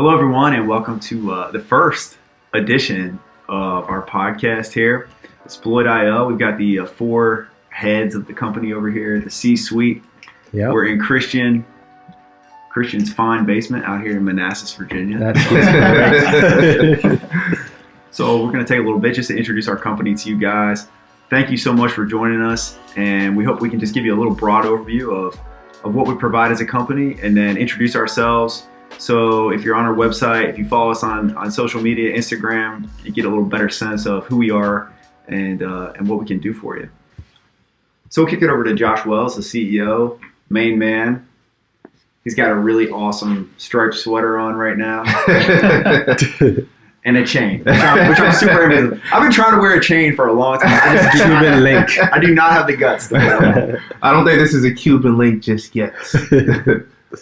Hello, everyone, and welcome to the first edition of our podcast here, Sploit. We've got the four heads of the company over here, the C-suite. Yep. We're in Christian's fine basement out here in Manassas, Virginia. That's correct. So we're going to take a little bit just to introduce our company to you guys. Thank you so much for joining us, and we hope we can just give you a little broad overview of what we provide as a company and then introduce ourselves. So if you're on our website, if you follow us on social media, Instagram, you get a little better sense of who we are and what we can do for you. So we'll kick it over to Josh Wells, the CEO, main man. He's got a really awesome striped sweater on right now. And a chain, which I'm super into. I've been trying to wear a chain for a long time. Cuban link. I do not have the guts to wear it. I don't think this is a Cuban link just yet.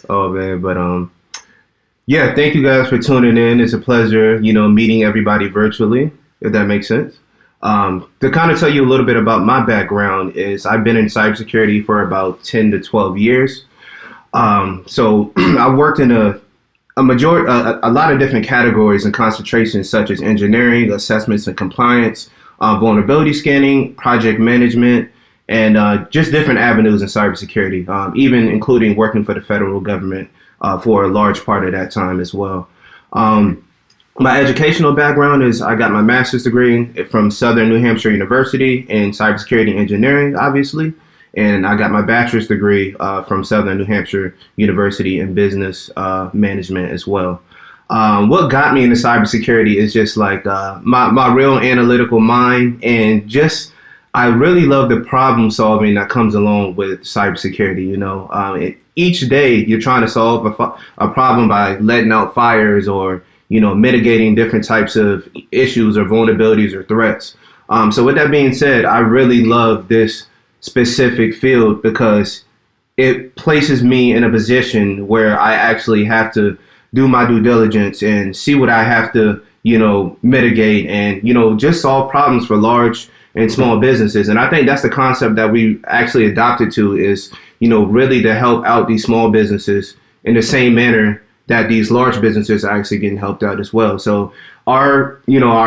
Oh, man. But, yeah, thank you guys for tuning in. It's a pleasure, meeting everybody virtually, if that makes sense. To kind of tell you a little bit about my background is I've been in cybersecurity for about 10 to 12 years. So I worked in a lot of different categories and concentrations such as engineering, assessments and compliance, vulnerability scanning, project management, and just different avenues in cybersecurity, even including working for the federal government for a large part of that time as well. My educational background is I got my master's degree from Southern New Hampshire University in cybersecurity engineering, obviously. And I got my bachelor's degree from Southern New Hampshire University in business management as well. What got me into cybersecurity is just like my real analytical mind, and just I really love the problem solving that comes along with cybersecurity. Each day you're trying to solve a problem by letting out fires or mitigating different types of issues or vulnerabilities or threats. So with that being said, I really love this specific field because it places me in a position where I actually have to do my due diligence and see what I have to, mitigate and, just solve problems for large and small businesses. And I think that's the concept that we actually adopted to is, really to help out these small businesses in the same manner that these large businesses are actually getting helped out as well. So our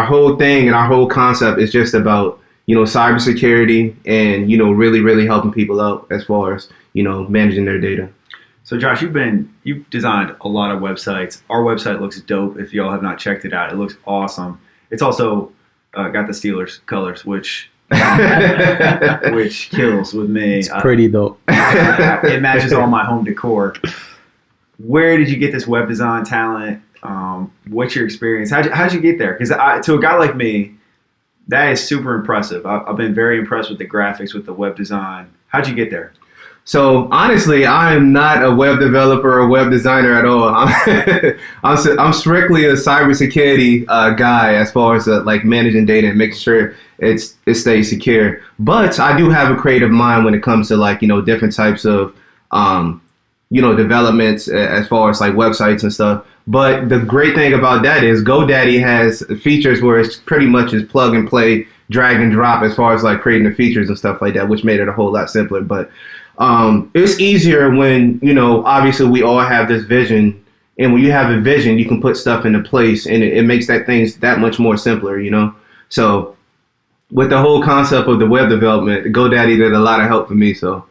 whole thing and our whole concept is just about cybersecurity and, really, really helping people out as far as, managing their data. So Josh, you've designed a lot of websites. Our website looks dope. If y'all have not checked it out, it looks awesome. It's also got the Steelers colors, which kills with me. It's pretty dope. It matches all my home decor. Where did you get this web design talent? What's your experience? How'd you get there? Because to a guy like me, that is super impressive. I've been very impressed with the graphics, with the web design. How'd you get there? So honestly, I am not a web developer or web designer at all. I'm strictly a cybersecurity guy as far as like managing data and making sure it stays secure. But I do have a creative mind when it comes to like different types of developments as far as like websites and stuff. But the great thing about that is GoDaddy has features where it's pretty much is plug and play, drag and drop as far as like creating the features and stuff like that, which made it a whole lot simpler. But it's easier when, obviously we all have this vision, and when you have a vision, you can put stuff into place, and it makes things that much more simpler, So with the whole concept of the web development, GoDaddy did a lot of help for me. So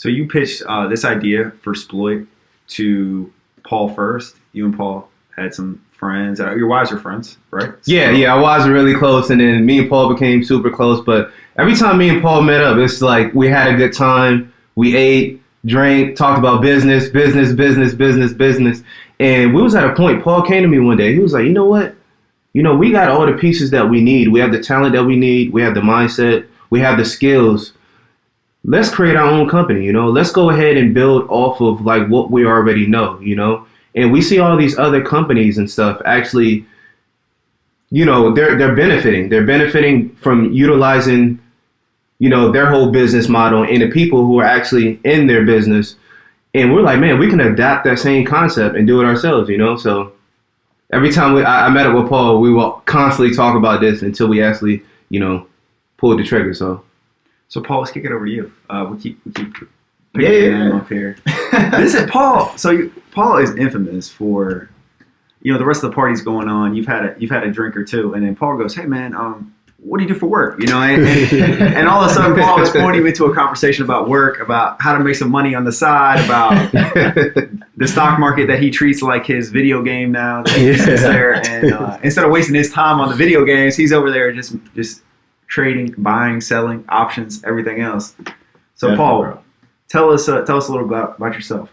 you pitched this idea for Sploit to Paul first. You and Paul had some friends. Your wives are friends, right? Yeah, our wives are really close, and then me and Paul became super close. But every time me and Paul met up, it's like we had a good time. We ate, drank, talked about business. And we was at a point, Paul came to me one day. He was like, you know what? We got all the pieces that we need. We have the talent that we need. We have the mindset. We have the skills. Let's create our own company, let's go ahead and build off of like what we already know, and we see all these other companies and stuff actually, they're benefiting from utilizing, their whole business model and the people who are actually in their business. And we're like, man, we can adapt that same concept and do it ourselves, So every time I met up with Paul, we will constantly talk about this until we actually, pulled the trigger. So Paul, let's kick it over to you. We keep picking your name up here. This is Paul. So Paul is infamous for the rest of the party's going on. You've had a drink or two, and then Paul goes, "Hey man, what do you do for work?" And all of a sudden Paul is pointing me to a conversation about work, about how to make some money on the side, about the stock market that he treats like his video game now. That he sits there and instead of wasting his time on the video games, he's over there just trading, buying, selling, options, everything else. So definitely, Paul, bro. Tell us a little about yourself.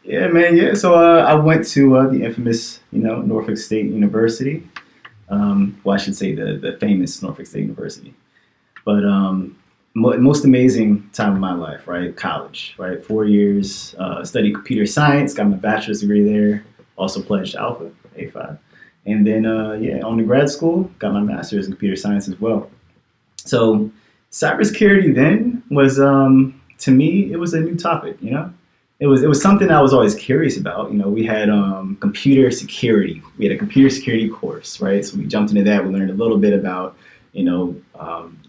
Yeah, man. Yeah. So I went to the infamous, Norfolk State University. Well, I should say the famous Norfolk State University. But most amazing time of my life, right? College, right? 4 years, studied computer science, got my bachelor's degree there. Also pledged Alpha, A5. And then, on to grad school, got my master's in computer science as well. So cybersecurity then was, to me, it was a new topic, It was something I was always curious about. We had computer security. We had a computer security course, right? So we jumped into that. We learned a little bit about,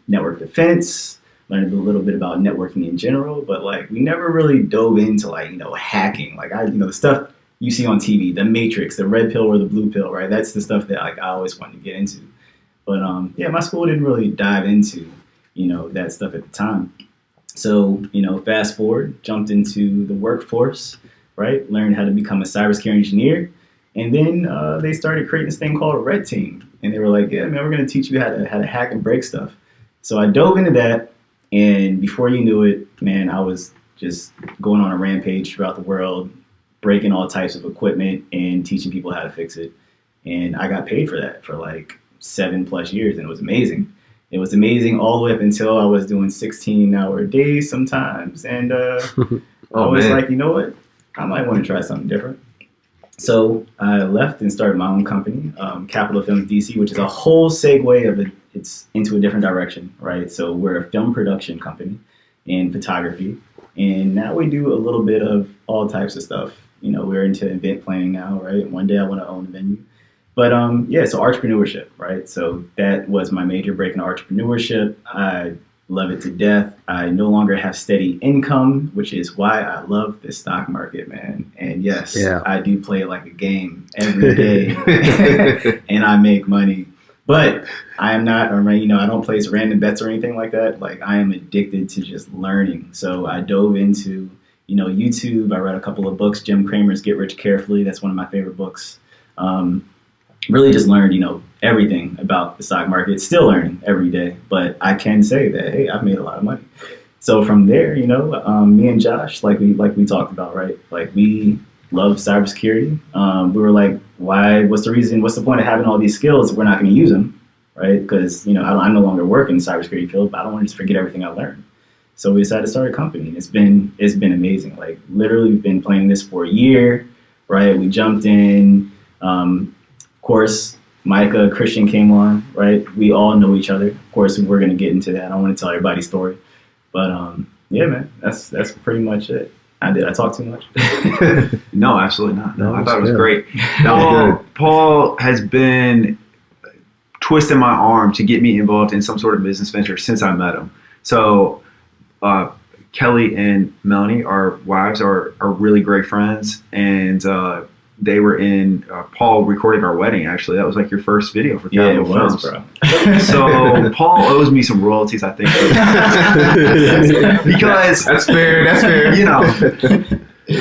network defense, learned a little bit about networking in general, but we never really dove into hacking. The stuff you see on TV, the Matrix, the red pill or the blue pill, right? That's the stuff that I always wanted to get into. But my school didn't really dive into, that stuff at the time. So, fast forward, jumped into the workforce, right? Learned how to become a cybersecurity engineer. And then they started creating this thing called a red team. And they were like, yeah, man, we're going to teach you how to hack and break stuff. So I dove into that. And before you knew it, man, I was just going on a rampage throughout the world, breaking all types of equipment and teaching people how to fix it. And I got paid for that for 7+ years. And it was amazing. It was amazing all the way up until I was doing 16-hour days sometimes. And I was like, you know what? I might want to try something different. So I left and started my own company, Capital Films DC, which is a whole segue of it. It's into a different direction, right? So we're a film production company in photography. And now we do a little bit of all types of stuff. We're into event planning now, right? One day I want to own a venue. But so entrepreneurship, right? So that was my major break in entrepreneurship. I love it to death. I no longer have steady income, which is why I love the stock market, man. And yes, I do play it like a game every day, and I make money. But I am not, I don't place random bets or anything like that. I am addicted to just learning. So I dove into, YouTube. I read a couple of books. Jim Cramer's Get Rich Carefully. That's one of my favorite books. Really just learned, everything about the stock market. Still learning every day, but I can say that, hey, I've made a lot of money. So from there, me and Josh, like we talked about, right? We love cybersecurity. We were like, why? What's the point of having all these skills if we're not going to use them, right? Because I no longer work in the cybersecurity field, but I don't want to just forget everything I learned. So we decided to start a company, and it's been amazing. Literally, we've been planning this for a year, right? We jumped in. Of course, Micah, Christian came on, right? We all know each other. Of course, we're going to get into that. I don't want to tell everybody's story. But yeah, man, that's pretty much it. Did I talk too much? No, absolutely not. No, I thought it was good. great. Paul has been twisting my arm to get me involved in some sort of business venture since I met him. So Kelly and Melanie, our wives, are really great friends. And they were in, Paul recorded our wedding, actually. That was your first video for Capital Films. Bro. So Paul owes me some royalties, I think. Because That's fair.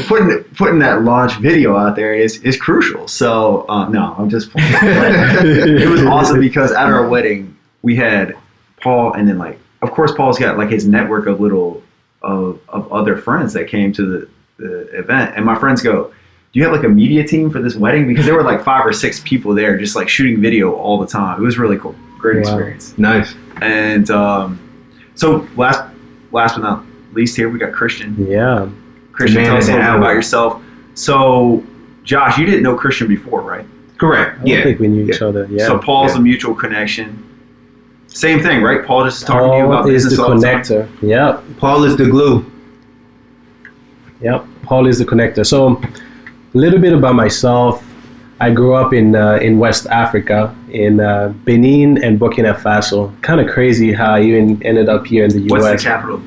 Putting that launch video out there is crucial. So, no, I'm just playing. It was awesome because at our wedding, we had Paul, and then of course, Paul's got his network of other friends that came to the event. And my friends go, do you have a media team for this wedding? Because there were 5 or 6 people there just shooting video all the time. It was really cool. Great experience. Nice. And so last but not least here, we got Christian. Yeah. Christian, tell us a little bit about yourself. So, Josh, you didn't know Christian before, right? Correct. I don't think we knew each other. Yeah. So Paul's a mutual connection. Same thing, right? Paul just talking to you about business. Paul is the connector. Yep. Paul is the glue. Yep. Paul is the connector. So, a little bit about myself. I grew up in West Africa, in Benin and Burkina Faso. Kind of crazy how I even ended up here in the U.S. What's the capital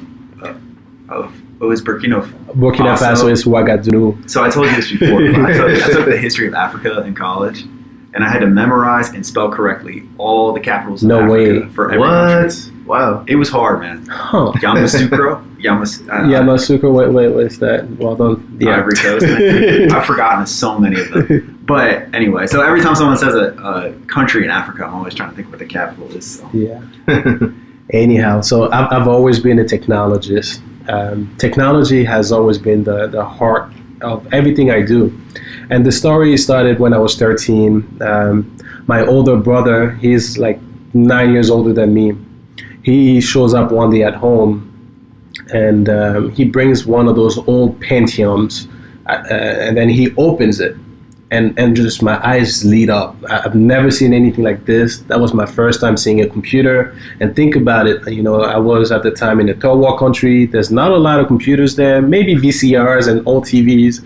of it was Burkina Faso is Ouagadougou. So I told you this before. I took the history of Africa in college, and I had to memorize and spell correctly all the capitals of Africa for every country. Wow. It was hard, man. Huh. Yamoussoukro. Yamoussoukro, what's that? Well done. The Ivory Coast. I've forgotten so many of them. But anyway, so every time someone says a country in Africa, I'm always trying to think what the capital is. So. Yeah. Anyhow, so I've always been a technologist. Technology has always been the heart of everything I do. And the story started when I was 13. My older brother, he's like 9 years older than me. He shows up one day at home, and he brings one of those old Pentiums, and then he opens it, and just my eyes lit up. I've never seen anything like this. That was my first time seeing a computer. And think about it, I was at the time in a third world country. There's not a lot of computers there, maybe VCRs and old TVs.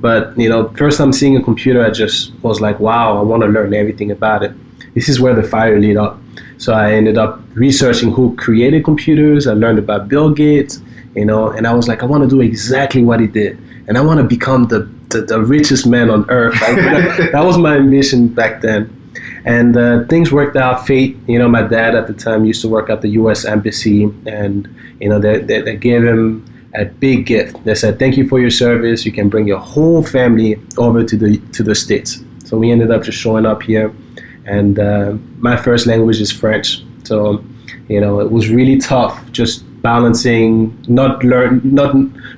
But, first time seeing a computer, I just was like, wow, I want to learn everything about it. This is where the fire lit up. So I ended up researching who created computers. I learned about Bill Gates, and I was like, I want to do exactly what he did. And I want to become the richest man on earth. That was my ambition back then. And things worked out. Fate, my dad at the time used to work at the U.S. Embassy, and, they gave him a big gift. They said, thank you for your service. You can bring your whole family over to the States. So we ended up just showing up here. And my first language is French, so it was really tough just balancing not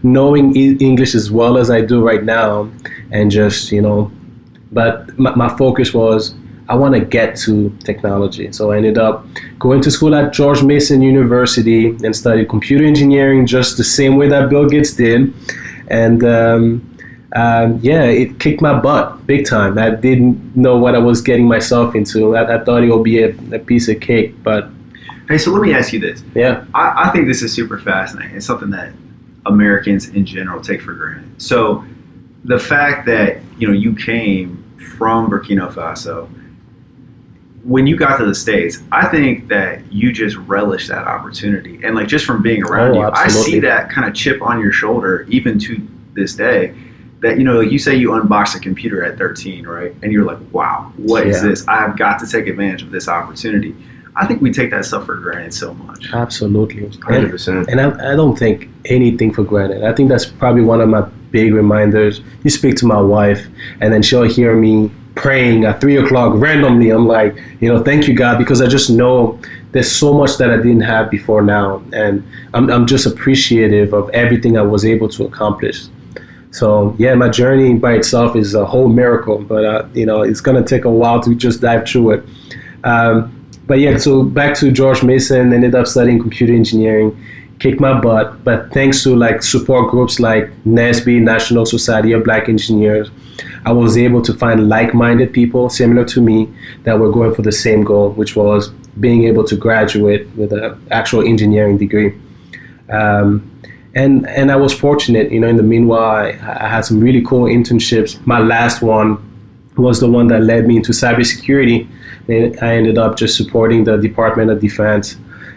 knowing English as well as I do right now, and just But my focus was I want to get to technology, so I ended up going to school at George Mason University and studied computer engineering just the same way that Bill Gates did, and. It kicked my butt big time. I didn't know what I was getting myself into. I thought it would be a piece of cake, but... Hey, so let me ask you this. Yeah. I think this is super fascinating. It's something that Americans in general take for granted. So the fact that, you came from Burkina Faso, when you got to the States, I think that you just relish that opportunity. And like just from being around you, absolutely. I see that kind of chip on your shoulder even to this day. That, like you say you unboxed a computer at 13, right? And you're like, wow, what is this? I've got to take advantage of this opportunity. I think we take that stuff for granted so much. Absolutely. 100%. And I don't take anything for granted. I think that's probably one of my big reminders. You speak to my wife, and then she'll hear me praying at 3 o'clock randomly. I'm like, thank you, God, because I just know there's so much that I didn't have before now. And I'm just appreciative of everything I was able to accomplish. So, my journey by itself is a whole miracle, but, it's going to take a while to just dive through it. So back to George Mason, ended up studying computer engineering, kicked my butt, but thanks to support groups like NSB, National Society of Black Engineers, I was able to find like-minded people similar to me that were going for the same goal, which was being able to graduate with an actual engineering degree. And I was fortunate, in the meanwhile, I had some really cool internships. My last one was the one that led me into cybersecurity. I ended up just supporting the Department of Defense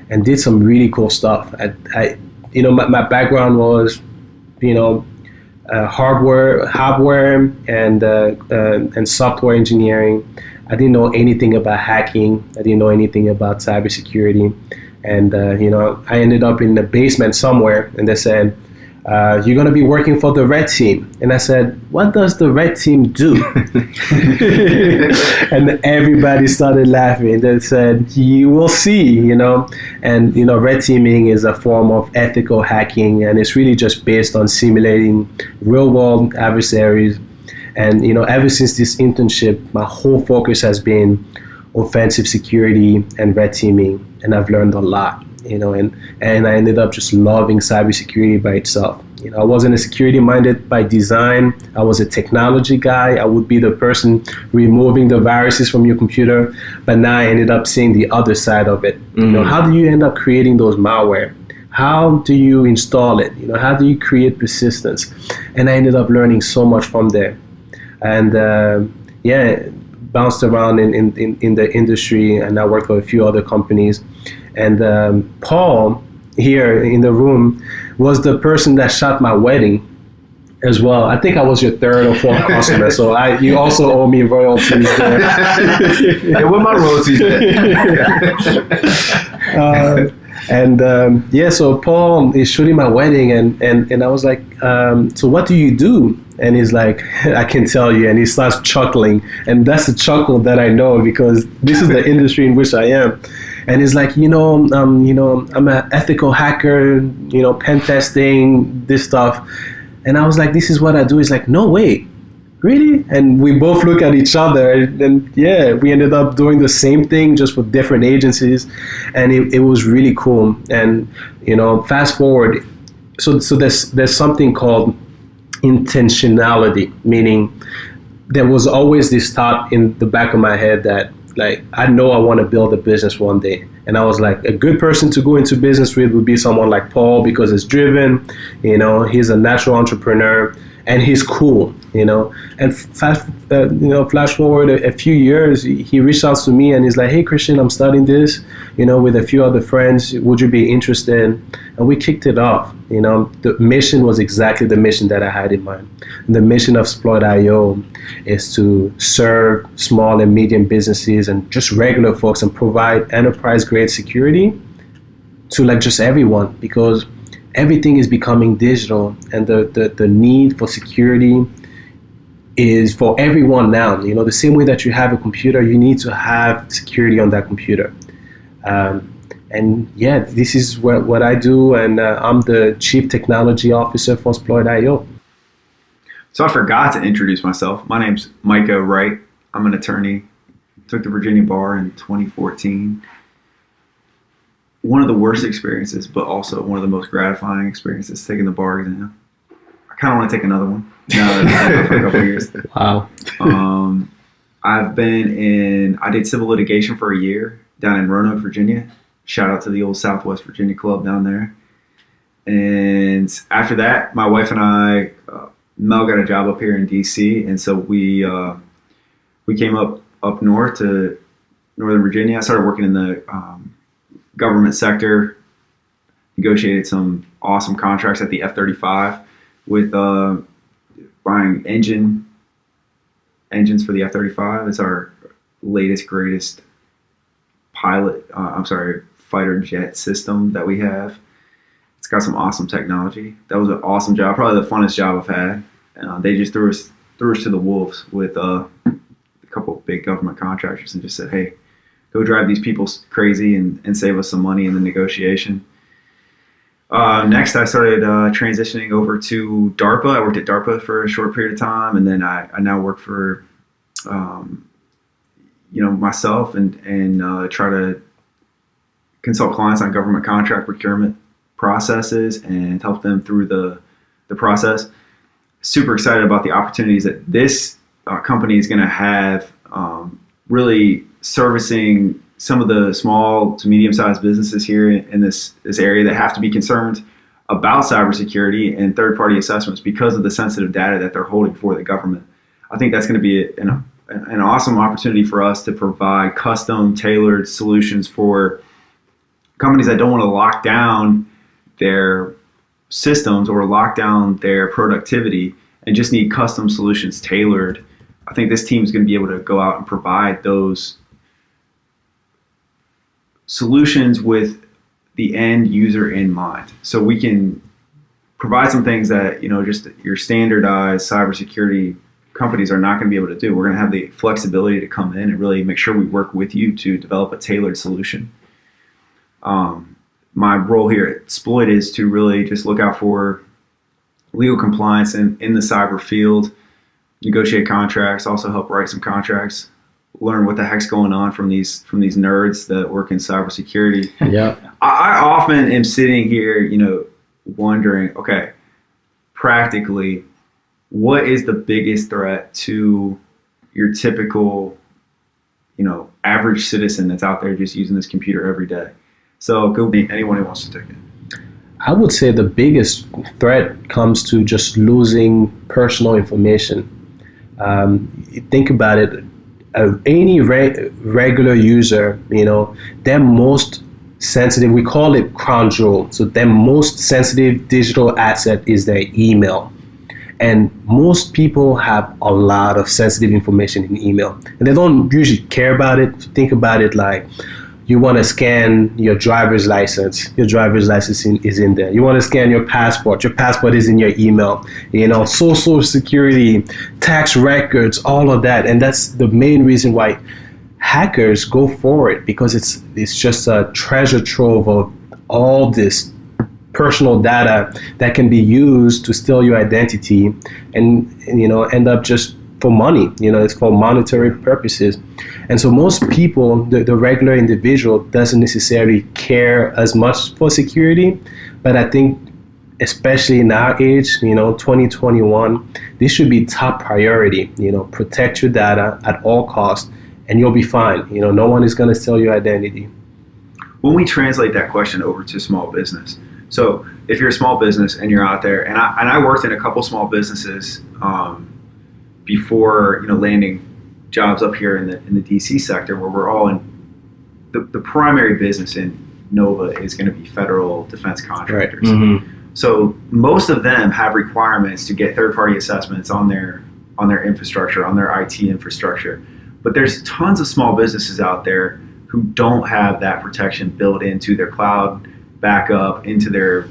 and did some really cool stuff. My background was, hardware and software engineering. I didn't know anything about hacking. I didn't know anything about cybersecurity. And, I ended up in the basement somewhere, and they said, you're going to be working for the red team. And I said, what does the red team do? And everybody started laughing. They said, you will see, And, red teaming is a form of ethical hacking, and it's really just based on simulating real-world adversaries. And, ever since this internship, my whole focus has been offensive security and red teaming. And I've learned a lot, and I ended up just loving cybersecurity by itself. I wasn't a security minded by design. I was a technology guy. I would be the person removing the viruses from your computer. But now I ended up seeing the other side of it. How do you end up creating those malware? How do you install it? How do you create persistence? And I ended up learning so much from there. And bounced around in the industry, and I worked for a few other companies. And Paul, here in the room was the person that shot my wedding as well. I think I was your third or fourth customer, so you also owe me royalties there. Hey, what my royalties So Paul is shooting my wedding, and I was like, so what do you do? And he's like, I can tell you. And he starts chuckling, and that's the chuckle that I know because this is the industry in which I am. And he's like, I'm an ethical hacker, pen testing, this stuff. And I was like, this is what I do. He's like, no way, really? And we both look at each other, and we ended up doing the same thing just for different agencies, and it was really cool. And fast forward, so there's something called intentionality, meaning there was always this thought in the back of my head that, like, I know I want to build a business one day. And I was like, a good person to go into business with would be someone like Paul because he's driven, he's a natural entrepreneur, and he's cool, And flash forward a few years, he reached out to me and he's like, hey, Christian, I'm starting this, with a few other friends. Would you be interested? And we kicked it off. The mission was exactly the mission that I had in mind. The mission of Sploit.io is to serve small and medium businesses and just regular folks and provide enterprise-grade security to like just everyone, because everything is becoming digital, and the need for security is for everyone now. The same way that you have a computer, you need to have security on that computer. This is what I do, and I'm the Chief Technology Officer for Sploit.io. So I forgot to introduce myself. My name's Micah Wright. I'm an attorney. Took the Virginia bar in 2014. One of the worst experiences, but also one of the most gratifying experiences, taking the bar exam. I kind of want to take another one now that I've been for a couple of years. Wow. I did civil litigation for a year down in Roanoke, Virginia. Shout out to the old Southwest Virginia Club down there. And after that, my wife and I, Mel got a job up here in DC, and so we came up north to Northern Virginia. I started working in the government sector, negotiated some awesome contracts at the F-35 with buying engines for the F-35. It's our latest, greatest fighter jet system that we have. It's got some awesome technology. That was an awesome job, probably the funnest job I've had. They just threw us to the wolves with a couple of big government contractors and just said, hey, go drive these people crazy and save us some money in the negotiation. Next, I started transitioning over to DARPA. I worked at DARPA for a short period of time, and then I now work for myself and try to consult clients on government contract procurement processes and help them through the process. Super excited about the opportunities that this company is going to have, really servicing some of the small to medium-sized businesses here in this area that have to be concerned about cybersecurity and third-party assessments because of the sensitive data that they're holding for the government. I think that's going to be an awesome opportunity for us to provide custom, tailored solutions for companies that don't want to lock down their systems or lock down their productivity and just need custom solutions tailored. I think this team is going to be able to go out and provide those solutions with the end user in mind. So we can provide some things that, just your standardized cybersecurity companies are not going to be able to do. We're going to have the flexibility to come in and really make sure we work with you to develop a tailored solution. My role here at Sploit is to really just look out for legal compliance in the cyber field, negotiate contracts, also help write some contracts, learn what the heck's going on from these nerds that work in cybersecurity. Yeah. I often am sitting here, wondering, okay, practically, what is the biggest threat to your typical, average citizen that's out there just using this computer every day? So go be anyone who wants to take it. I would say the biggest threat comes to just losing personal information. Think about it. Any regular user, their most sensitive, we call it crown jewel. So their most sensitive digital asset is their email. And most people have a lot of sensitive information in email. And they don't usually care about it. Think about it like you want to scan your driver's license. Your driver's license is in there. You want to scan your passport. Your passport is in your email. You know, social security, tax records, all of that. And that's the main reason why hackers go for it, because it's just a treasure trove of all this personal data that can be used to steal your identity and you know, end up just for money. You know, it's for monetary purposes. And so most people, the regular individual, doesn't necessarily care as much for security. But I think, especially in our age, you know, 2021, this should be top priority. You know, protect your data at all costs, and you'll be fine. You know, no one is going to steal your identity. When we translate that question over to small business, so if you're a small business and you're out there, and I worked in a couple small businesses before, you know, landing jobs up here in the DC sector, where we're all in the primary business in Nova is going to be federal defense contractors. Right. Mm-hmm. So most of them have requirements to get third-party assessments on their infrastructure, on their IT infrastructure. But there's tons of small businesses out there who don't have that protection built into their cloud backup, into their,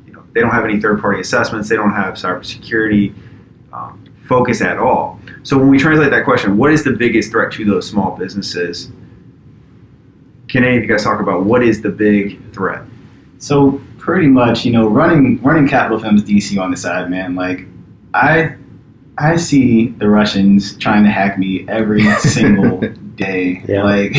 you know, they don't have any third-party assessments. They don't have cybersecurity focus at all. So when we translate that question, what is the biggest threat to those small businesses? Can any of you guys talk about what is the big threat? So pretty much, you know, running Capital Films DC on the side, man. Like I see the Russians trying to hack me every single day. Yeah. Like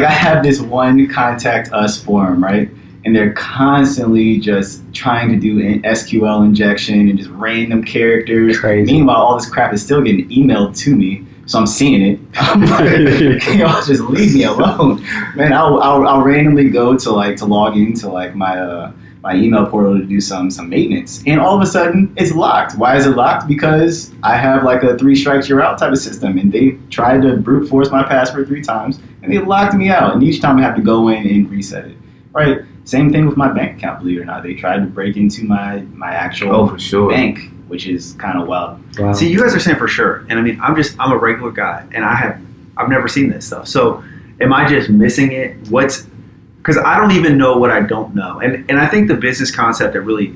I have this one contact us forum, right? And they're constantly just trying to do an SQL injection and just random characters. Crazy. Meanwhile, all this crap is still getting emailed to me, so I'm seeing it. I'm like, can y'all just leave me alone, man? I'll randomly go to log into my email portal to do some maintenance, and all of a sudden it's locked. Why is it locked? Because I have like a 3 strikes you're out type of system, and they tried to brute force my password 3 times, and they locked me out. And each time I have to go in and reset it. Right. Same thing with my bank account. Believe it or not, they tried to break into my actual bank, which is kind of wild. Wow. See, you guys are saying for sure, and I mean, I'm a regular guy, and I've never seen this stuff. So, am I just missing it? Because I don't even know what I don't know. And I think the business concept that really,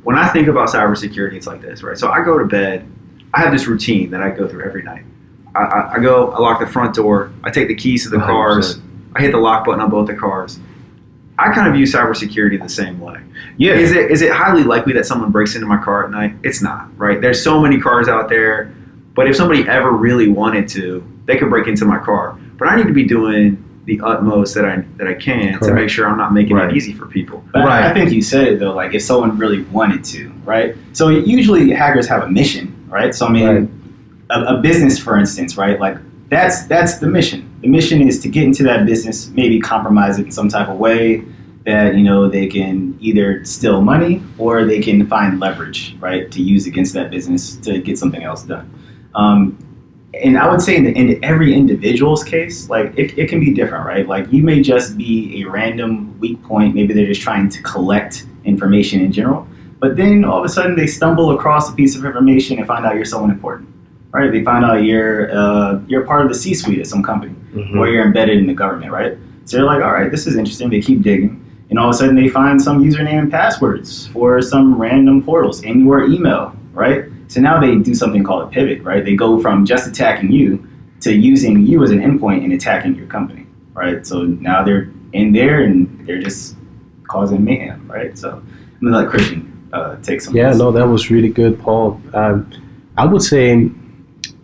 when I think about cybersecurity, it's like this, right? So I go to bed, I have this routine that I go through every night. I lock the front door, I take the keys to the 100%. Cars, I hit the lock button on both the cars. I kind of view cybersecurity the same way. Yeah. Is it highly likely that someone breaks into my car at night? It's not, right? There's so many cars out there, but if somebody ever really wanted to, they could break into my car. But I need to be doing the utmost that I can to make sure I'm not making it easy for people. But I think you said it though, like if someone really wanted to, right? So usually hackers have a mission, right? So I mean, a business, for instance, right? Like that's the mission. The mission is to get into that business, maybe compromise it in some type of way that, you know, they can either steal money or they can find leverage, right, to use against that business to get something else done. And I would say in every individual's case, like it can be different, right? Like you may just be a random weak point. Maybe they're just trying to collect information in general. But then all of a sudden they stumble across a piece of information and find out you're someone important, right? They find out you're part of the C-suite at some company, or you're embedded in the government, right? So they're like, all right, this is interesting. They keep digging. And all of a sudden they find some username and passwords for some random portals in your email, right? So now they do something called a pivot, right? They go from just attacking you to using you as an endpoint and attacking your company, right? So now they're in there and they're just causing mayhem, right? So I'm gonna let Christian take some. Yeah, no, that was really good, Paul. I would say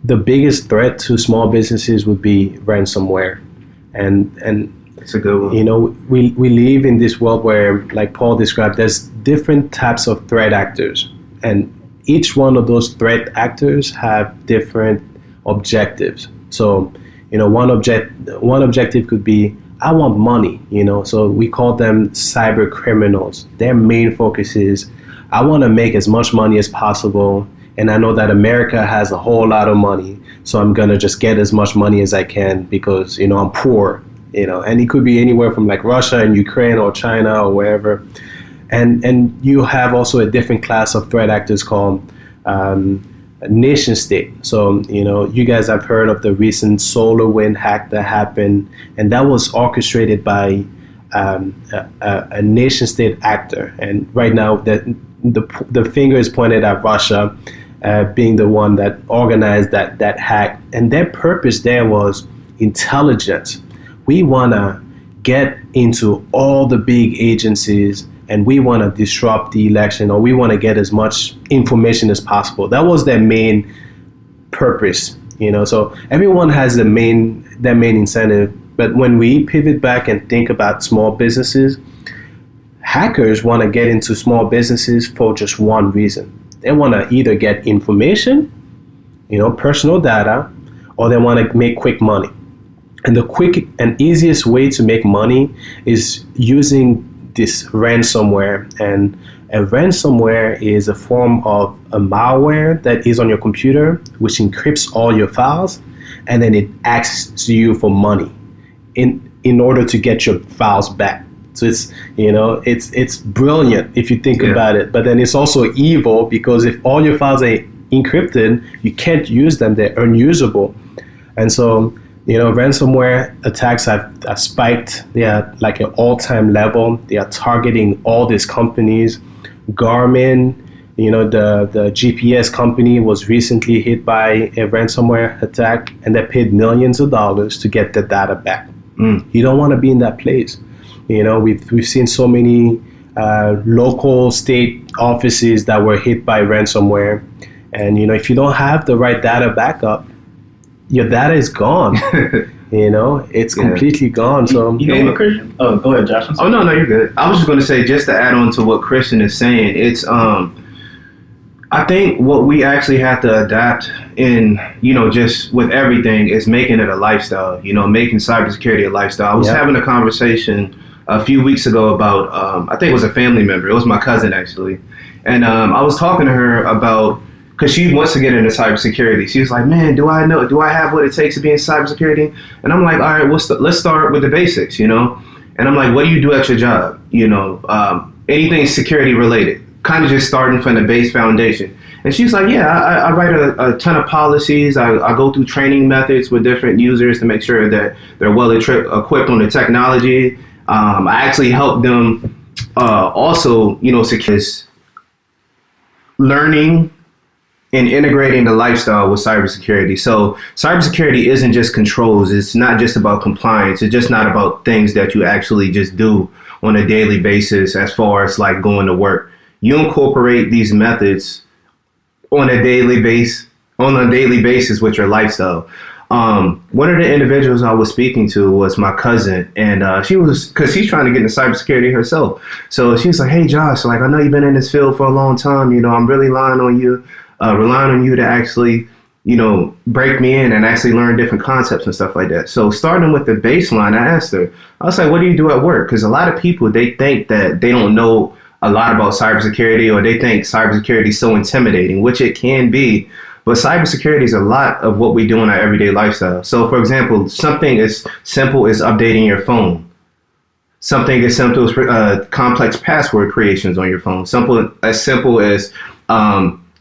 the biggest threat to small businesses would be ransomware, and it's a good one. You know, we live in this world where, like Paul described, there's different types of threat actors, and each one of those threat actors have different objectives. So, you know, one objective could be, I want money, you know, so we call them cyber criminals. Their main focus is, I want to make as much money as possible, and I know that America has a whole lot of money, so I'm going to just get as much money as I can because, you know, I'm poor and it could be anywhere from like Russia and Ukraine or China or wherever. And you have also a different class of threat actors called nation state. So, you guys have heard of the recent SolarWinds hack that happened, and that was orchestrated by a nation state actor. And right now, the finger is pointed at Russia, being the one that organized that hack. And their purpose there was intelligence. We want to get into all the big agencies, and we want to disrupt the election, or we want to get as much information as possible. That was their main purpose, So everyone has their main incentive. But when we pivot back and think about small businesses, hackers want to get into small businesses for just one reason. They want to either get information, personal data, or they want to make quick money. And the quick and easiest way to make money is using this ransomware. And a ransomware is a form of a malware that is on your computer, which encrypts all your files, and then it asks you for money in order to get your files back. So it's brilliant if you think about it, but then it's also evil, because if all your files are encrypted, you can't use them; they're unusable. And so ransomware attacks have spiked. They are like an all-time level. They are targeting all these companies. Garmin, the GPS company, was recently hit by a ransomware attack, and they paid millions of dollars to get the data back. You don't want to be in that place. We've seen so many local state offices that were hit by ransomware, and if you don't have the right data backup, your data is gone. It's completely gone. So what, Christian? Oh, go ahead, Josh. Oh no, you're good. I was just going to say, just to add on to what Christian is saying, it's I think what we actually have to adapt in, just with everything, is making it a lifestyle. Making cybersecurity a lifestyle. I was having a conversation a few weeks ago about I think it was a family member. It was my cousin actually, and I was talking to her about, because she wants to get into cybersecurity. She was like, "Man, do I have what it takes to be in cybersecurity?" And I'm like, "All right, let's start with the basics, And I'm like, "What do you do at your job? Anything security related?" Kind of just starting from the base foundation. And she's like, "Yeah, I write a ton of policies. I go through training methods with different users to make sure that they're well equipped on the technology. I actually help them also, secure learning and integrating the lifestyle with cybersecurity. So cybersecurity isn't just controls. It's not just about compliance. It's just not about things that you actually just do on a daily basis as far as like going to work. You incorporate these methods on a daily basis with your lifestyle. One of the individuals I was speaking to was my cousin, and because she's trying to get into cybersecurity herself. So she's like, "Hey Josh, like I know you've been in this field for a long time. I'm really relying on you to actually, break me in and actually learn different concepts and stuff like that." So starting with the baseline, I asked her, I was like, "What do you do at work?" Because a lot of people, they think that they don't know a lot about cybersecurity, or they think cybersecurity is so intimidating, which it can be. But cybersecurity is a lot of what we do in our everyday lifestyle. So, for example, something as simple as updating your phone. Something as simple as complex password creations on your phone. As simple as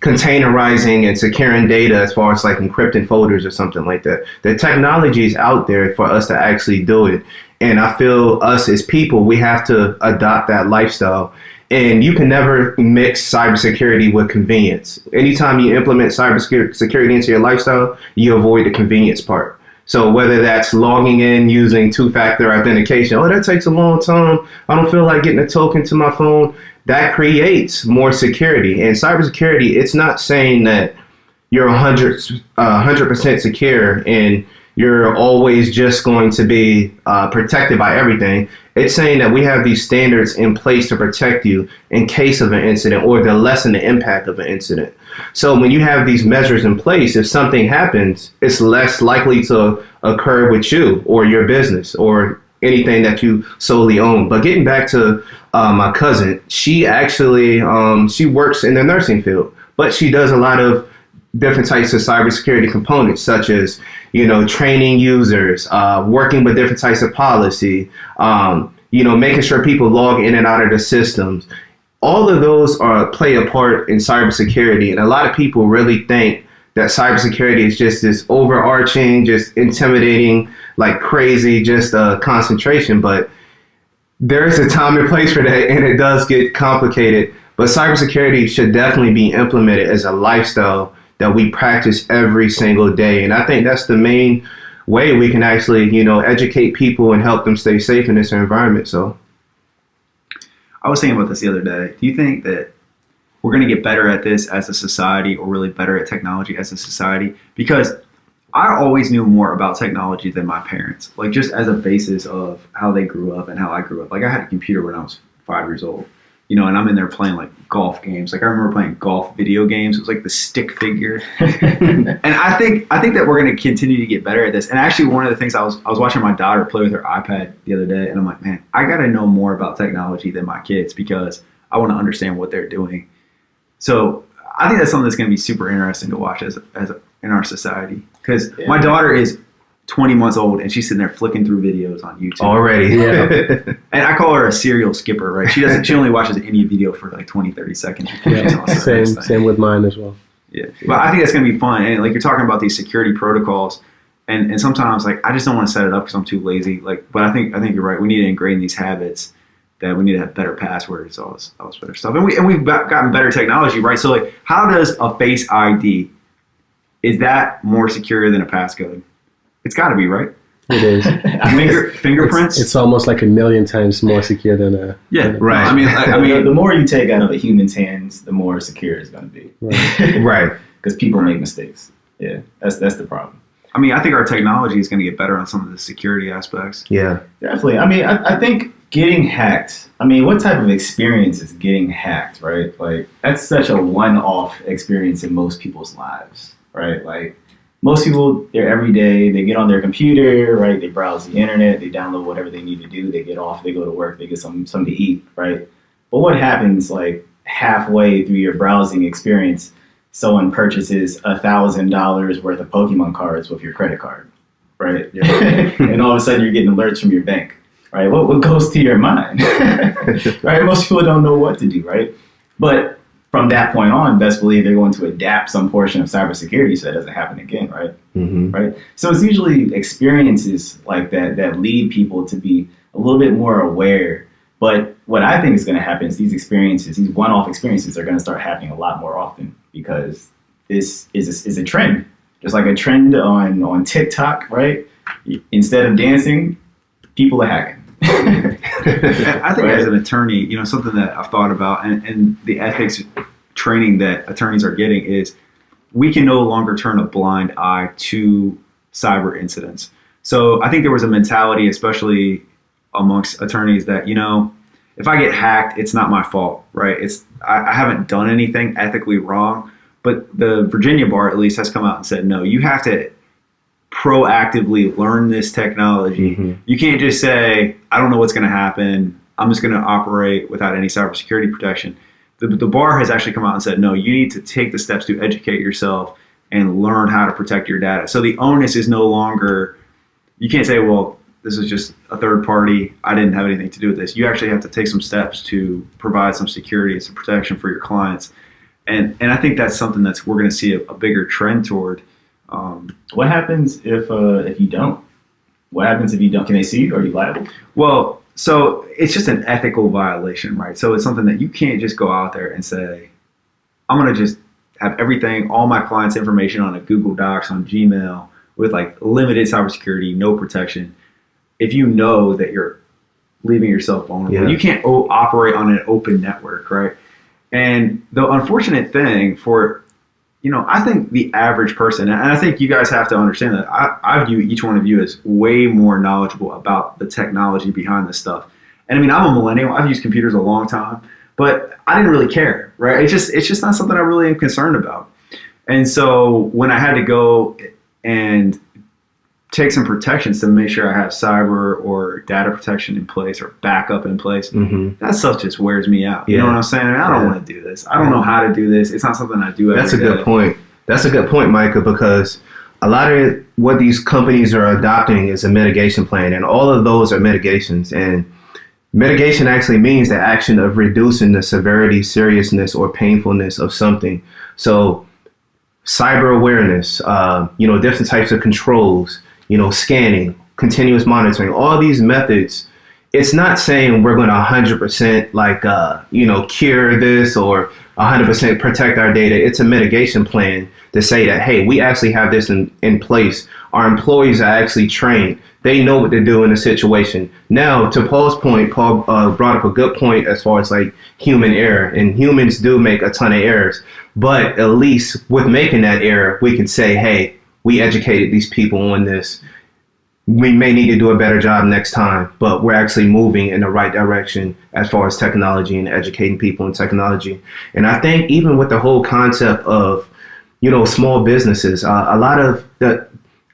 containerizing and securing data as far as like encrypting folders or something like that. The technology is out there for us to actually do it. And I feel us as people, we have to adopt that lifestyle. And you can never mix cybersecurity with convenience. Anytime you implement cybersecurity into your lifestyle, you avoid the convenience part. So whether that's logging in using two-factor authentication, that takes a long time. I don't feel like getting a token to my phone. That creates more security. And cybersecurity, it's not saying that you're 100% secure and you're always just going to be protected by everything. It's saying that we have these standards in place to protect you in case of an incident or to lessen the impact of an incident. So when you have these measures in place, if something happens, it's less likely to occur with you or your business or anything that you solely own. But getting back to my cousin, she actually she works in the nursing field, but she does a lot of different types of cybersecurity components, such as, training users, working with different types of policy, making sure people log in and out of the systems. All of those play a part in cybersecurity. And a lot of people really think that cybersecurity is just this overarching, just intimidating, like crazy, just concentration. But there is a time and place for that, and it does get complicated. But cybersecurity should definitely be implemented as a lifestyle that we practice every single day. And I think that's the main way we can actually, educate people and help them stay safe in this environment. So I was thinking about this the other day. Do you think that we're going to get better at this as a society, or really better at technology as a society? Because I always knew more about technology than my parents, like just as a basis of how they grew up and how I grew up. Like I had a computer when I was 5 years old, and I'm in there playing like golf games. Like I remember playing golf video games. It was like the stick figure. And I think that we're going to continue to get better at this. And actually one of the things I was watching my daughter play with her iPad the other day, and I'm like, man, I got to know more about technology than my kids because I want to understand what they're doing. So I think that's something that's going to be super interesting to watch as in our society. Because my daughter is 20 months old and she's sitting there flicking through videos on YouTube already. Yeah. And I call her a serial skipper, right? She only watches any video for like 20, 30 seconds. Same with mine as well. Yeah. But I think that's going to be fun. And like you're talking about these security protocols, and sometimes like I just don't want to set it up because I'm too lazy. Like, but I think you're right. We need to ingrain these habits, that we need to have better passwords, all this better stuff. And we've gotten better technology, right? So like, how does a Face ID, is that more secure than a passcode? It's got to be, right? It is. Fingerprints? It's almost like 1,000,000 times more secure than a... Yeah, right. I mean, the more you take out of a human's hands, the more secure it's going to be. Right. Because people make mistakes. Yeah, that's the problem. I mean, I think our technology is going to get better on some of the security aspects. Yeah. Definitely. I mean, I think getting hacked, what type of experience is getting hacked, right? Like, that's such a one-off experience in most people's lives, right? Like, most people, they're every day, they get on their computer, right? They browse the internet, they download whatever they need to do, they get off, they go to work, they get something to eat, right? But what happens like halfway through your browsing experience, someone purchases $1,000 worth of Pokemon cards with your credit card, right? Yeah. And all of a sudden you're getting alerts from your bank, right? What goes to your mind, right? Most people don't know what to do, right? But from that point on, best believe they're going to adapt some portion of cybersecurity so that doesn't happen again, right? Mm-hmm. Right. So it's usually experiences like that lead people to be a little bit more aware. But what I think is going to happen is these experiences, these one-off experiences, are going to start happening a lot more often because this is a trend. Just like a trend on TikTok, right? Instead of dancing, people are hacking. I think as an attorney, something that I've thought about, and the ethics training that attorneys are getting is we can no longer turn a blind eye to cyber incidents. So I think there was a mentality, especially amongst attorneys, that, if I get hacked, it's not my fault, right? I haven't done anything ethically wrong, but the Virginia bar at least has come out and said, no, you have to proactively learn this technology. Mm-hmm. You can't just say, I don't know what's going to happen, I'm just going to operate without any cybersecurity protection. The bar has actually come out and said, no, you need to take the steps to educate yourself and learn how to protect your data. So the onus is no longer, you can't say, well, this is just a third party, I didn't have anything to do with this. You actually have to take some steps to provide some security and some protection for your clients. And I think that's something we're going to see a bigger trend toward. What happens if you don't? What happens if you don't? Can they sue you? Are you liable? Well, so it's just an ethical violation, right? So it's something that you can't just go out there and say, I'm going to just have everything, all my clients' information on a Google Docs, on Gmail, with like limited cybersecurity, no protection. If you know that you're leaving yourself vulnerable, you can't operate on an open network, right? And the unfortunate thing for, I think the average person, and I think you guys have to understand that I view each one of you as way more knowledgeable about the technology behind this stuff. And I mean, I'm a millennial. I've used computers a long time, but I didn't really care, right? It's just not something I really am concerned about. And so when I had to go and take some protections to make sure I have cyber or data protection in place or backup in place, that stuff just wears me out. You know what I'm saying? I don't want to do this. I don't know how to do this. It's not something I do every day. That's a good point. That's a good point, Micah, because a lot of what these companies are adopting is a mitigation plan, and all of those are mitigations. And mitigation actually means the action of reducing the severity, seriousness, or painfulness of something. So cyber awareness, different types of controls, scanning, continuous monitoring, all these methods. It's not saying we're going to 100% cure this or 100% protect our data. It's a mitigation plan to say that, hey, we actually have this in place. Our employees are actually trained. They know what to do in a situation. Now, to Paul's point, Paul brought up a good point as far as like human error, and humans do make a ton of errors. But at least with making that error, we can say, hey, we educated these people on this. We may need to do a better job next time, but we're actually moving in the right direction as far as technology and educating people in technology. And I think even with the whole concept of, small businesses, a lot of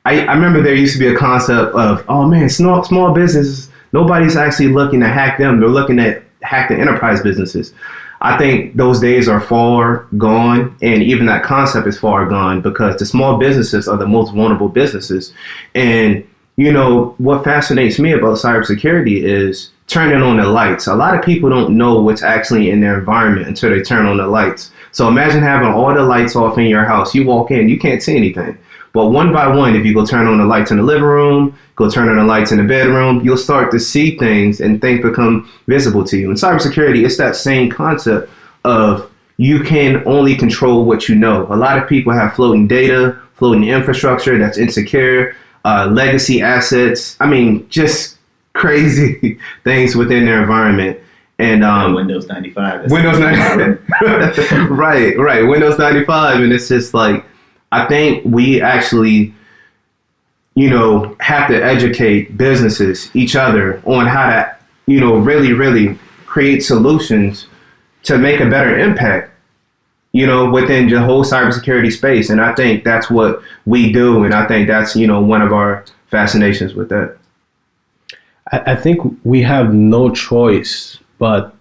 I remember there used to be a concept of, oh man, small businesses, nobody's actually looking to hack them. They're looking to hack the enterprise businesses. I think those days are far gone, and even that concept is far gone, because the small businesses are the most vulnerable businesses. And what fascinates me about cybersecurity is turning on the lights. A lot of people don't know what's actually in their environment until they turn on the lights. So imagine having all the lights off in your house. You walk in, you can't see anything. But one by one, if you go turn on the lights in the living room, go turn on the lights in the bedroom, you'll start to see things and things become visible to you. In cybersecurity, it's that same concept of you can only control what you know. A lot of people have floating data, floating infrastructure that's insecure, legacy assets. I mean, just crazy things within their environment. And Windows 95. Windows 95. Right. Windows 95. And it's just like, I think we actually, have to educate businesses, each other, on how to, really, really create solutions to make a better impact, within the whole cybersecurity space. And I think that's what we do. And I think that's, one of our fascinations with that. I think we have no choice but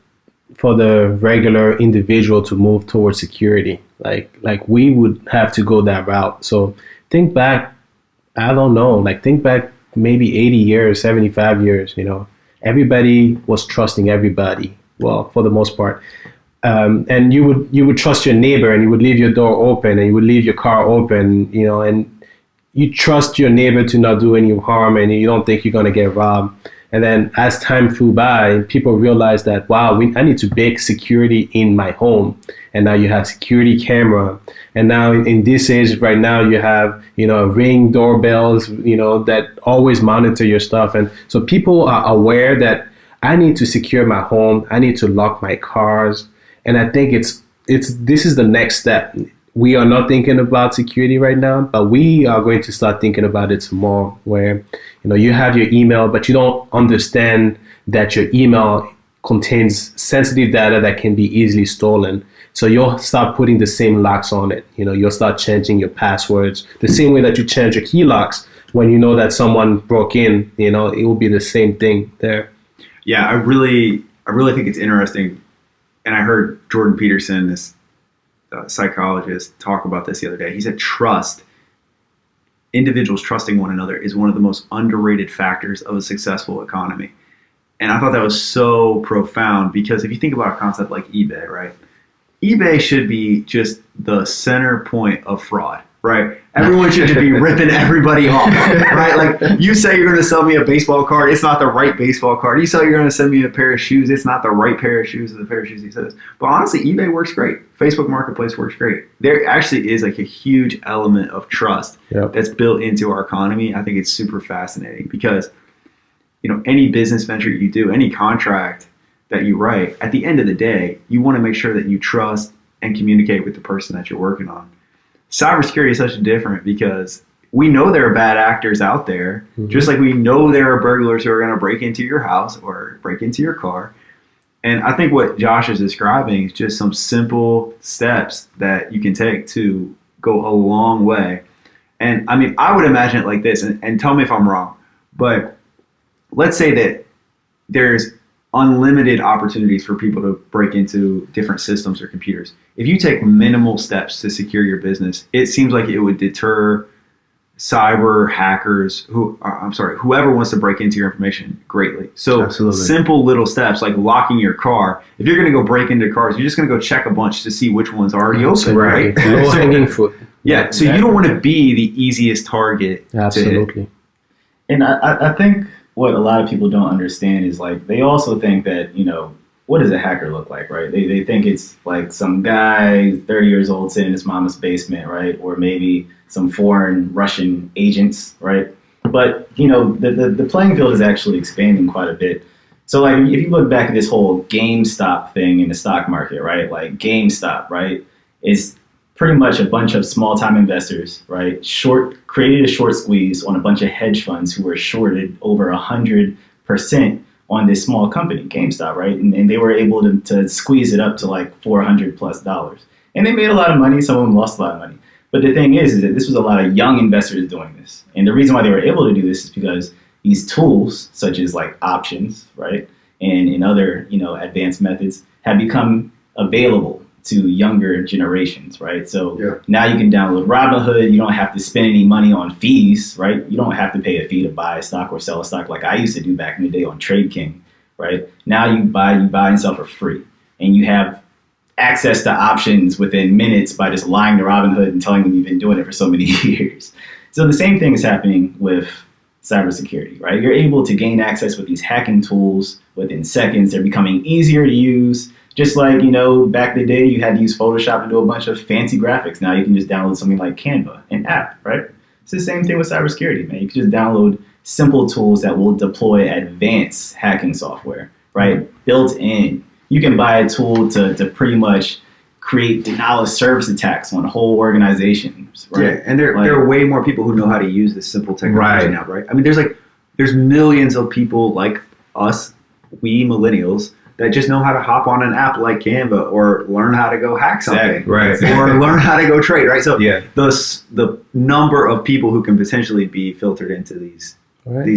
for the regular individual to move towards security. Like we would have to go that route. So think back, I don't know, think back maybe 80 years, 75 years, everybody was trusting everybody. Well, for the most part. And you would trust your neighbor, and you would leave your door open, and you would leave your car open, and you trust your neighbor to not do any harm, and you don't think you're going to get robbed. And then as time flew by, people realized that, wow, I need to bake security in my home. And now you have security camera. And now in this age right now, you have, Ring doorbells, that always monitor your stuff. And so people are aware that I need to secure my home. I need to lock my cars. And I think this is the next step. We are not thinking about security right now, but we are going to start thinking about it more, where you have your email, but you don't understand that your email contains sensitive data that can be easily stolen. So you'll start putting the same locks on it. You'll start changing your passwords the same way that you change your key locks when you know that someone broke in. It will be the same thing there. Yeah, I really think it's interesting, and I heard Jordan Peterson, this psychologist, talk about this the other day. He said individuals trusting one another is one of the most underrated factors of a successful economy. And I thought that was so profound, because if you think about a concept like eBay, right? eBay should be just the center point of fraud, right? Everyone should just be ripping everybody off, right? Like, you say you're going to sell me a baseball card, it's not the right baseball card. You say you're going to send me a pair of shoes, it's not the right pair of shoes, or the pair of shoes he says. But honestly, eBay works great. Facebook Marketplace works great. There actually is a huge element of trust that's built into our economy. I think it's super fascinating, because any business venture you do, any contract that you write, at the end of the day, you want to make sure that you trust and communicate with the person that you're working on. Cybersecurity is such different, because we know there are bad actors out there, just like we know there are burglars who are going to break into your house or break into your car. And I think what Josh is describing is just some simple steps that you can take to go a long way. And I mean, I would imagine it like this, and tell me if I'm wrong, but let's say that there's unlimited opportunities for people to break into different systems or computers. If you take minimal steps to secure your business, it seems like it would deter cyber hackers whoever wants to break into your information greatly. So Absolutely. simple little steps like locking your car. If you're going to go break into cars, you're just going to go check a bunch to see which one's already open, right? Low hanging fruit. Yeah, so you don't want to be the easiest target. Absolutely. And I think what a lot of people don't understand is like they also think that, you know, what does a hacker look like, right? They think it's like some guy 30 years old sitting in his mama's basement, right? Or maybe some foreign Russian agents, right? But, you know, the playing field is actually expanding quite a bit. So like if you look back at this whole GameStop thing in the stock market, right? Like GameStop, right, is pretty much a bunch of small-time investors, right, created a short squeeze on a bunch of hedge funds who were shorted over 100% on this small company, GameStop, right? And they were able to squeeze it up to like $400+. And they made a lot of money. Some of them lost a lot of money. But the thing is that this was a lot of young investors doing this. And the reason why they were able to do this is because these tools, such as like options, right, and other, you know, advanced methods, have become available to younger generations, right? So now you can download Robinhood. You don't have to spend any money on fees, right? You don't have to pay a fee to buy a stock or sell a stock like I used to do back in the day on Trade King, right? Now you buy and sell for free, and you have access to options within minutes by just lying to Robinhood and telling them you've been doing it for so many years. So the same thing is happening with cybersecurity, right? You're able to gain access with these hacking tools within seconds. They're becoming easier to use. Just like, you know, back in the day, you had to use Photoshop to do a bunch of fancy graphics. Now you can just download something like Canva, an app, right? It's the same thing with cybersecurity, man. You can just download simple tools that will deploy advanced hacking software, right? Built in. You can buy a tool to pretty much create denial of service attacks on whole organizations, right? Yeah, and there are way more people who know how to use this simple technology now, right? I mean, there's millions of people like us, we millennials, that just know how to hop on an app like Canva or learn how to go hack something, right? Or learn how to go trade, right? So the number of people who can potentially be filtered into these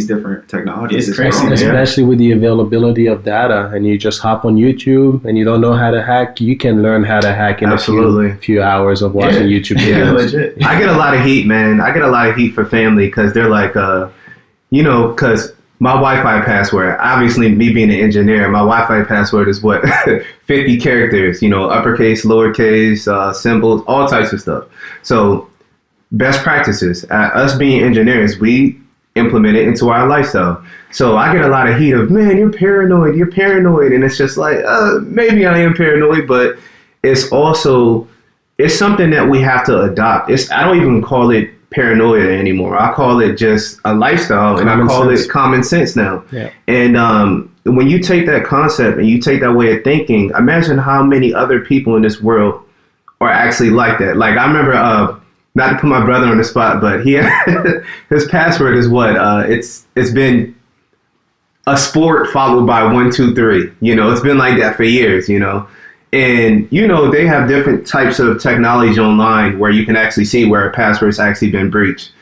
different technologies is crazy, especially with the availability of data. And you just hop on YouTube and you don't know how to hack, you can learn how to hack in a few hours of watching YouTube videos. I get a lot of heat, man. I get a lot of heat for family because they're like, you know, because my Wi-Fi password, obviously me being an engineer, my Wi-Fi password is what, 50 characters, you know, uppercase, lowercase, symbols, all types of stuff. So best practices, us being engineers, we implement it into our lifestyle. So I get a lot of heat of, man, you're paranoid. And it's just like, maybe I am paranoid, but it's something that we have to adopt. I don't even call it paranoia anymore. I call it just a lifestyle, and I call it common sense now. Yeah. And when you take that concept and you take that way of thinking, imagine how many other people in this world are actually like that. Like I remember, not to put my brother on the spot, but his password is what? It's been a sport followed by 1, 2, 3. You know, it's been like that for years. You know. And, you know, they have different types of technology online where you can actually see where a password's actually been breached.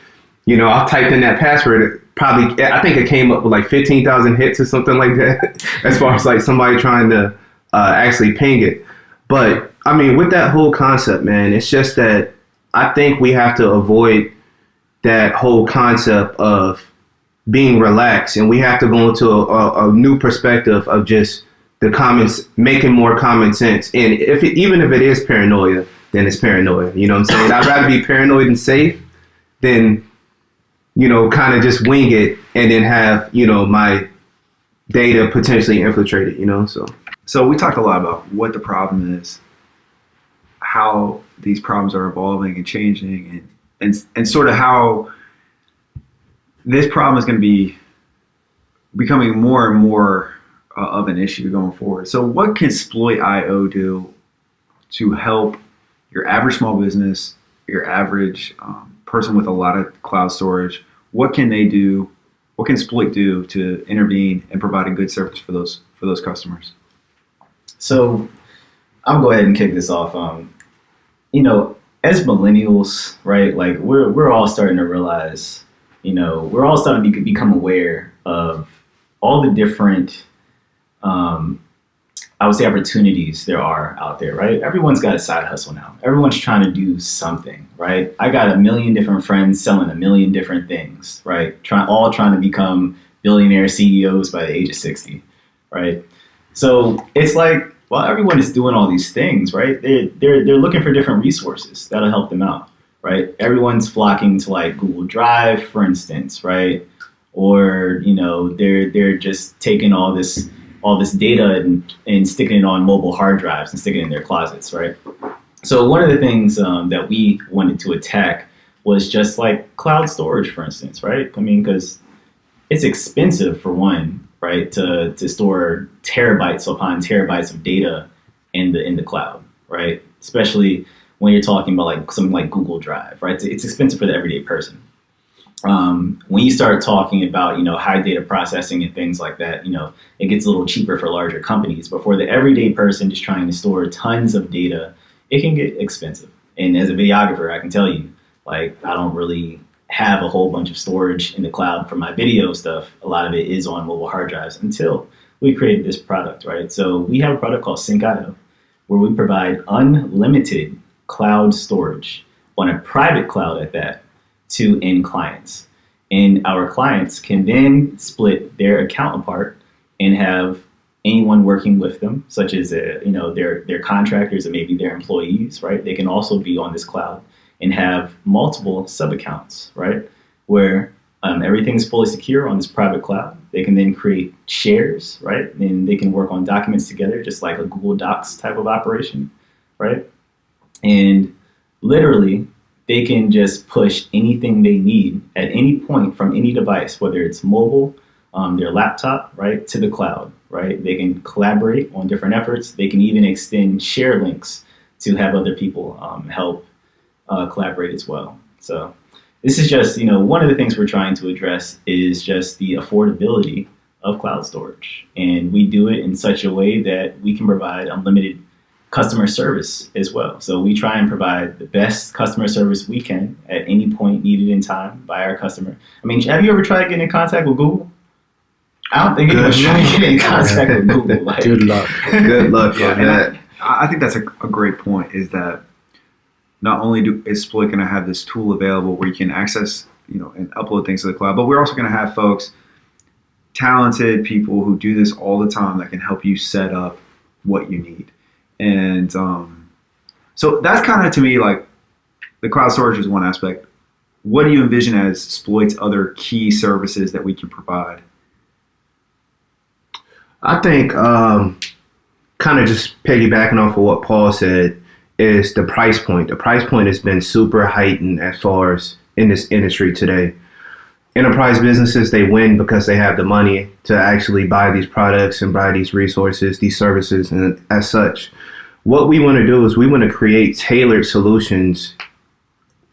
You know, I typed in that password, I think it came up with like 15,000 hits or something like that, as far as like somebody trying to actually ping it. But, I mean, with that whole concept, man, it's just that I think we have to avoid that whole concept of being relaxed, and we have to go into a new perspective of just making more common sense. And even if it is paranoia, then it's paranoia. You know what I'm saying? I'd rather be paranoid and safe than, you know, kind of just wing it and then have, you know, my data potentially infiltrated, you know? So we talked a lot about what the problem is, how these problems are evolving and changing, and sort of how this problem is going to be becoming more and more of an issue going forward. So what can Sploit.io do to help your average small business, your average person with a lot of cloud storage? What can they do? What can Sploit do to intervene and provide a good service for those customers? So I'll go ahead and kick this off. You know, as millennials, right, like we're all starting to realize, you know, we're all starting to become aware of all the different I would say opportunities there are out there, right? Everyone's got a side hustle now. Everyone's trying to do something, right? I got a million different friends selling a million different things, right? All trying to become billionaire CEOs by the age of 60, right? So it's like, well, everyone is doing all these things, right? They're looking for different resources that'll help them out, right? Everyone's flocking to like Google Drive, for instance, right? Or, they're just taking all this data and sticking it on mobile hard drives and sticking it in their closets, right? So one of the things that we wanted to attack was just like cloud storage, for instance, right? I mean, because it's expensive for one, right, to store terabytes upon terabytes of data in the cloud, right? Especially when you're talking about like something like Google Drive, right? It's expensive for the everyday person. When you start talking about, high data processing and things like that, it gets a little cheaper for larger companies. But for the everyday person just trying to store tons of data, it can get expensive. And as a videographer, I can tell you, like, I don't really have a whole bunch of storage in the cloud for my video stuff. A lot of it is on mobile hard drives until we created this product, right? So we have a product called Sync.io, where we provide unlimited cloud storage on a private cloud at that, to end clients. And our clients can then split their account apart and have anyone working with them, such as their contractors and maybe their employees, right? They can also be on this cloud and have multiple sub-accounts, right? Where everything's fully secure on this private cloud. They can then create shares, right? And they can work on documents together, just like a Google Docs type of operation, right? And literally, they can just push anything they need at any point from any device, whether it's mobile, their laptop, right, to the cloud, right? They can collaborate on different efforts. They can even extend share links to have other people help collaborate as well. So this is just, one of the things we're trying to address is just the affordability of cloud storage. And we do it in such a way that we can provide unlimited customer service as well. So we try and provide the best customer service we can at any point needed in time by our customer. I mean, have you ever tried getting in contact with Google? I don't think anyone's trying to get in contact with Google. Like, Good luck. Good luck on that. I think that's a great point, is that not only is Sploit going to have this tool available where you can access, and upload things to the cloud, but we're also going to have folks, talented people who do this all the time that can help you set up what you need. And so that's kind of, to me, like, the cloud storage is one aspect. What do you envision as Sploit's other key services that we can provide? I think kind of just piggybacking off of what Paul said is the price point. The price point has been super heightened as far as in this industry today. Enterprise businesses, they win because they have the money to actually buy these products and buy these resources, these services, and as such. What we want to do is we want to create tailored solutions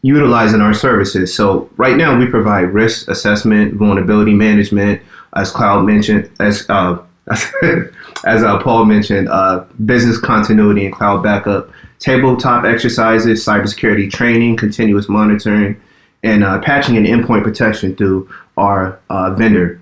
utilizing our services. So right now we provide risk assessment, vulnerability management, as Paul mentioned, business continuity and cloud backup, tabletop exercises, cybersecurity training, continuous monitoring, and patching and endpoint protection through our vendor.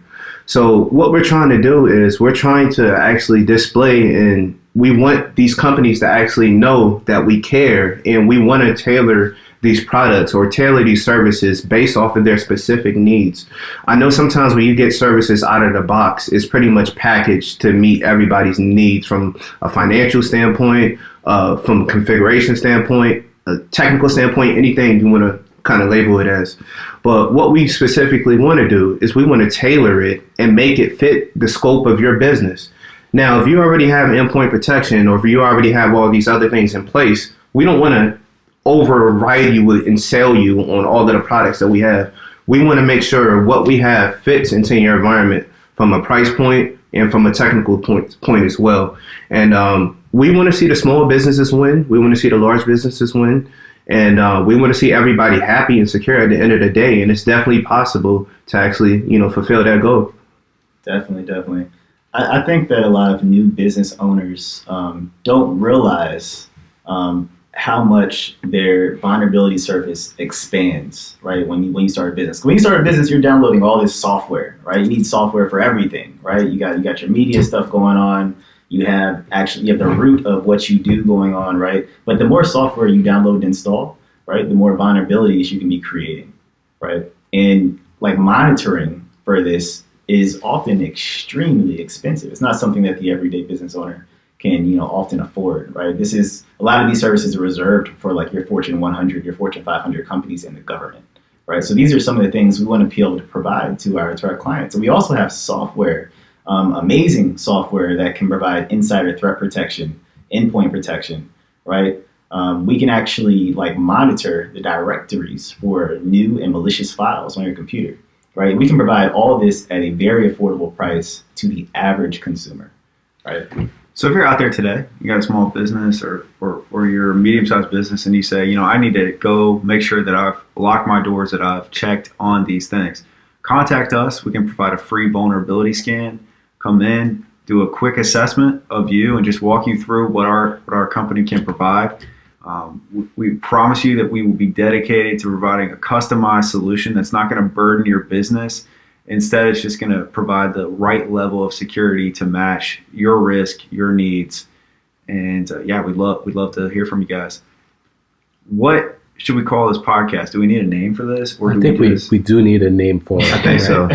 So what we're trying to do is we're trying to actually display, and we want these companies to actually know that we care, and we want to tailor these products or tailor these services based off of their specific needs. I know sometimes when you get services out of the box, it's pretty much packaged to meet everybody's needs from a financial standpoint, from a configuration standpoint, a technical standpoint, anything you want to kind of label it as. But what we specifically want to do is we want to tailor it and make it fit the scope of your business. Now, if you already have endpoint protection, or if you already have all these other things in place, we don't want to override you and sell you on all of the products that we have. We want to make sure what we have fits into your environment from a price point and from a technical point as well. And we want to see the small businesses win. We want to see the large businesses win. And we want to see everybody happy and secure at the end of the day. And it's definitely possible to actually, fulfill that goal. Definitely. I think that a lot of new business owners don't realize how much their vulnerability surface expands, right? When you start a business. When you start a business, you're downloading all this software, right? You need software for everything, right? You got your media stuff going on. You have the root of what you do going on, right? But the more software you download and install, right, the more vulnerabilities you can be creating, right? And like monitoring for this is often extremely expensive. It's not something that the everyday business owner can, often afford, right? A lot of these services are reserved for like your Fortune 100, your Fortune 500 companies and the government, right? So these are some of the things we want to be able to provide to our clients. And we also have software, amazing software that can provide insider threat protection, endpoint protection, right? We can actually like monitor the directories for new and malicious files on your computer, right? We can provide all of this at a very affordable price to the average consumer, right? So if you're out there today, you got a small business or you're a medium-sized business and you say, I need to go make sure that I've locked my doors, that I've checked on these things, contact us. We can provide a free vulnerability scan, come in, do a quick assessment of you and just walk you through what our company can provide. We promise you that we will be dedicated to providing a customized solution that's not going to burden your business. Instead, it's just going to provide the right level of security to match your risk, your needs. And we'd love to hear from you guys. What should we call this podcast? Do we need a name for this? Or I think we do need a name for it. I think so.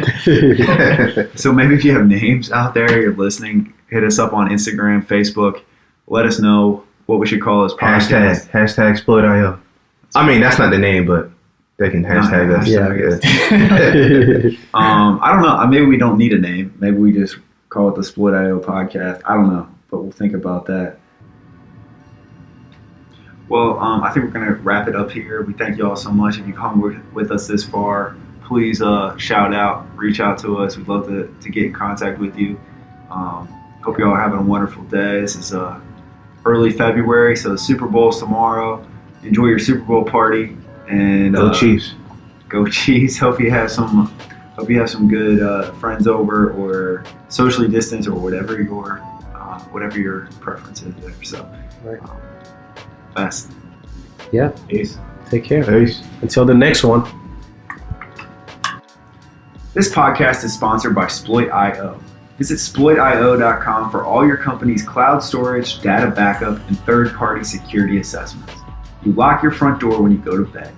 So maybe if you have names out there, you're listening, hit us up on Instagram, Facebook. Let us know what we should call this podcast. Hashtag Sploit.io. I mean, that's not the name, but they can hashtag us. Yeah. I don't know. Maybe we don't need a name. Maybe we just call it the Sploit.io podcast. I don't know, but we'll think about that. Well, I think we're going to wrap it up here. We thank you all so much. If you've hung with us this far, please shout out, reach out to us. We'd love to get in contact with you. Hope you all are having a wonderful day. This is early February, so the Super Bowl's tomorrow. Enjoy your Super Bowl party. And Go Chiefs. Go Chiefs. Hope you have some good friends over, or socially distanced, or whatever your preference is there. So, right. Best. Yeah. Peace. Take care. Peace. Until the next one. This podcast is sponsored by Sploit.io. Visit Sploit.io.com for all your company's cloud storage, data backup, and third-party security assessments. You lock your front door when you go to bed.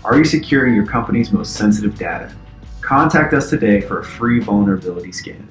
Are you securing your company's most sensitive data? Contact us today for a free vulnerability scan.